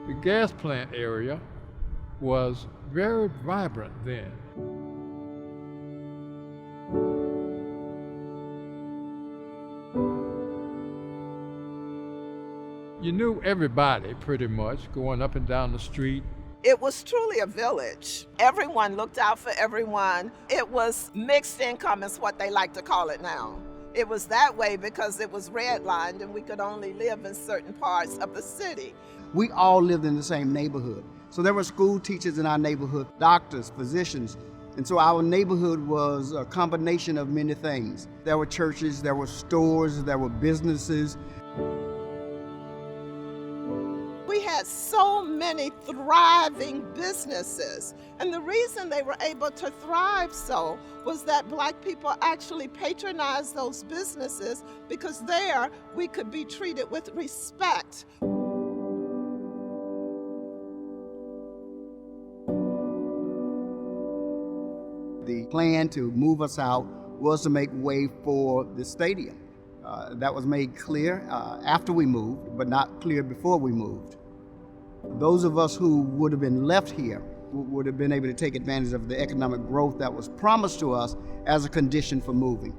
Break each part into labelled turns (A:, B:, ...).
A: The gas plant area was very vibrant then. You knew everybody pretty much going up and down the street.
B: It was truly a village. Everyone looked out for everyone. It was mixed income is what they like to call it now. It was that way because it was redlined and we could only live in certain parts of the city.
C: We all lived in the same neighborhood. So there were school teachers in our neighborhood, doctors, physicians. And so our neighborhood was a combination of many things. There were churches, there were stores, there were businesses.
B: We had so many thriving businesses. And the reason they were able to thrive so was that Black people actually patronized those businesses because there we could be treated with respect.
C: The plan to move us out was to make way for the stadium. That was made clear after we moved, but not clear before we moved. Those of us who would have been left here would have been able to take advantage of the economic growth that was promised to us as a condition for moving.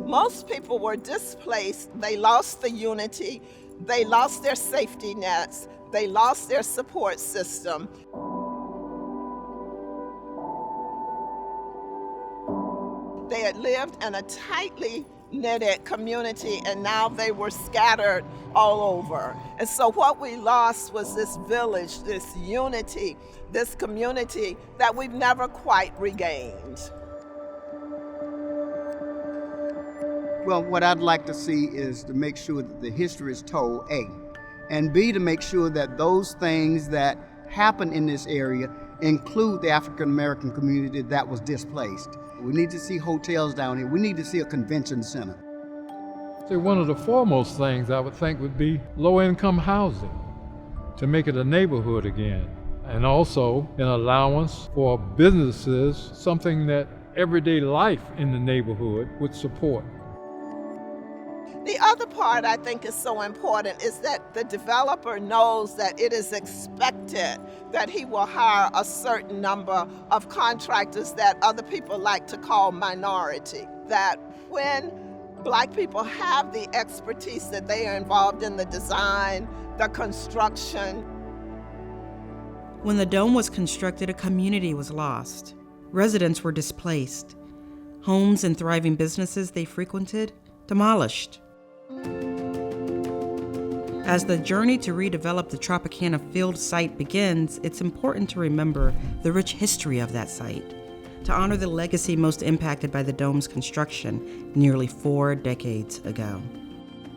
B: Most people were displaced. They lost the unity. They lost their safety nets. They lost their support system. They had lived in a tightly knitted community and now they were scattered all over. And so what we lost was this village, this unity, this community that we've never quite regained.
C: Well, what I'd like to see is to make sure that the history is told, A, and B, to make sure that those things that happen in this area include the African American community that was displaced. We need to see hotels down here. We need to see a convention center.
A: So one of the foremost things I would think would be low-income housing to make it a neighborhood again. And also an allowance for businesses, something that everyday life in the neighborhood would support.
B: The other part I think is so important is that the developer knows that it is expected that he will hire a certain number of contractors that other people like to call minority. That when Black people have the expertise that they are involved in the design, the construction.
D: When the dome was constructed, a community was lost. Residents were displaced. Homes and thriving businesses they frequented, demolished. As the journey to redevelop the Tropicana Field site begins, it's important to remember the rich history of that site, to honor the legacy most impacted by the dome's construction nearly 4 decades ago.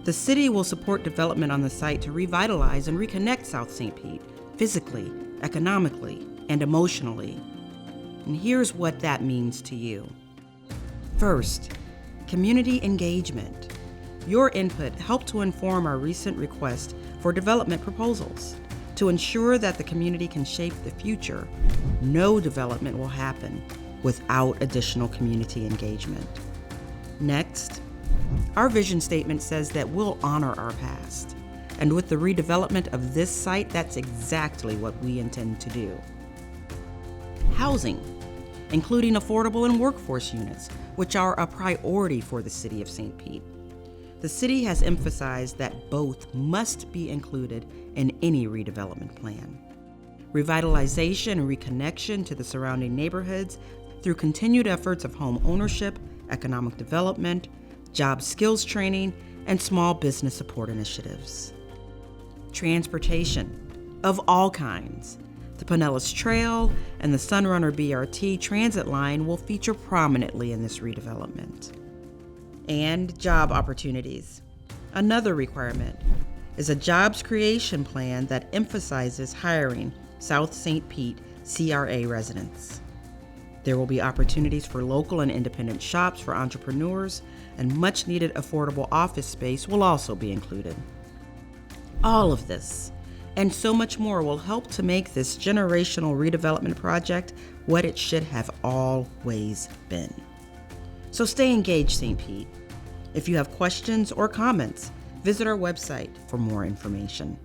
D: The city will support development on the site to revitalize and reconnect South St. Pete, physically, economically, and emotionally. And here's what that means to you. First, community engagement. Your input helped to inform our recent request for development proposals. To ensure that the community can shape the future, no development will happen without additional community engagement. Next, our vision statement says that we'll honor our past. And with the redevelopment of this site, that's exactly what we intend to do. Housing, including affordable and workforce units, which are a priority for the city of St. Pete. The city has emphasized that both must be included in any redevelopment plan. Revitalization and reconnection to the surrounding neighborhoods through continued efforts of home ownership, economic development, job skills training, and small business support initiatives. Transportation of all kinds. The Pinellas Trail and the Sunrunner BRT transit line will feature prominently in this redevelopment. And job opportunities. Another requirement is a jobs creation plan that emphasizes hiring South St. Pete CRA residents. There will be opportunities for local and independent shops for entrepreneurs, and much needed affordable office space will also be included. All of this and so much more will help to make this generational redevelopment project what it should have always been. So stay engaged, St. Pete. If you have questions or comments, Visit our website for more information.